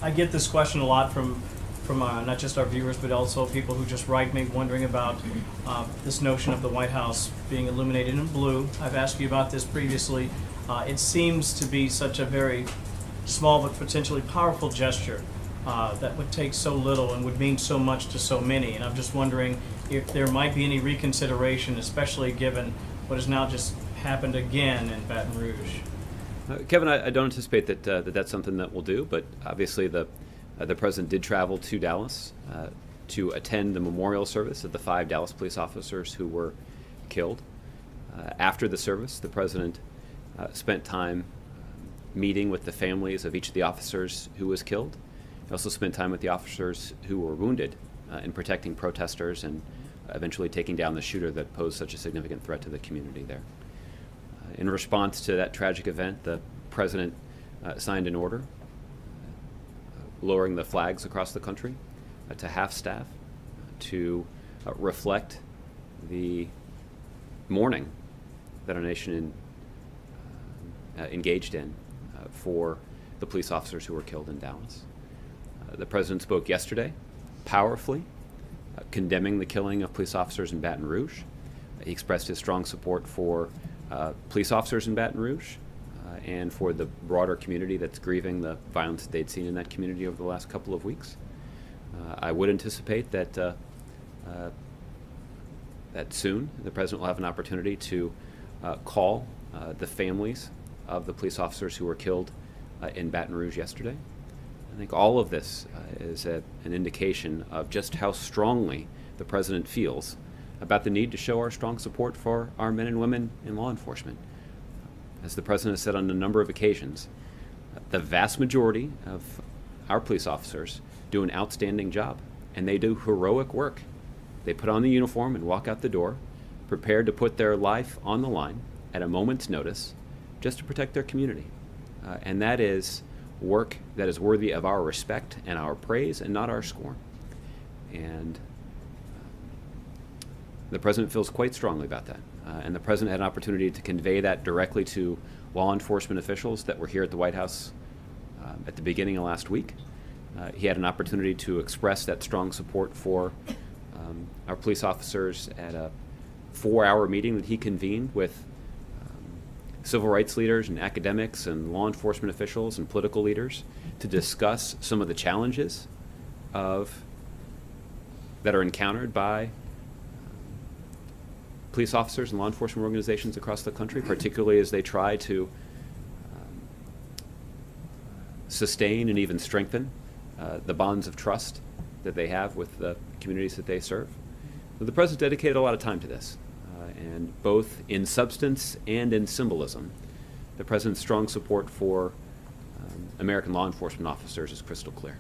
I get this question a lot from not just our viewers, but also people who just write me wondering about this notion of the White House being illuminated in blue. I've asked you about this previously. It seems to be such a very small but potentially powerful gesture that would take so little and would mean so much to so many. And I'm just wondering if there might be any reconsideration, especially given what has now just happened again in Baton Rouge. Kevin, I don't anticipate that that's something that we'll do, but obviously the president did travel to Dallas to attend the memorial service of the 5 Dallas police officers who were killed. After the service, the president spent time meeting with the families of each of the officers who was killed. He also spent time with the officers who were wounded in protecting protesters and eventually taking down the shooter that posed such a significant threat to the community there. In response to that tragic event, the president signed an order lowering the flags across the country to half-staff to reflect the mourning that our nation engaged in for the police officers who were killed in Dallas. The president spoke yesterday powerfully, condemning the killing of police officers in Baton Rouge. He expressed his strong support for police officers in Baton Rouge and for the broader community that's grieving the violence that they'd seen in that community over the last couple of weeks. I would anticipate that that soon the president will have an opportunity to call the families of the police officers who were killed in Baton Rouge yesterday. I think all of this is an indication of just how strongly the president feels about the need to show our strong support for our men and women in law enforcement. As the president has said on a number of occasions, the vast majority of our police officers do an outstanding job, and they do heroic work. They put on the uniform and walk out the door, prepared to put their life on the line at a moment's notice just to protect their community. And that is work that is worthy of our respect and our praise and not our scorn. And the president feels quite strongly about that. And the president had an opportunity to convey that directly to law enforcement officials that were here at the White House at the beginning of last week. He had an opportunity to express that strong support for our police officers at a 4-hour meeting that he convened with civil rights leaders and academics and law enforcement officials and political leaders to discuss some of the challenges that are encountered by police officers and law enforcement organizations across the country, particularly as they try to sustain and even strengthen the bonds of trust that they have with the communities that they serve. So the president dedicated a lot of time to this, and both in substance and in symbolism, the president's strong support for American law enforcement officers is crystal clear.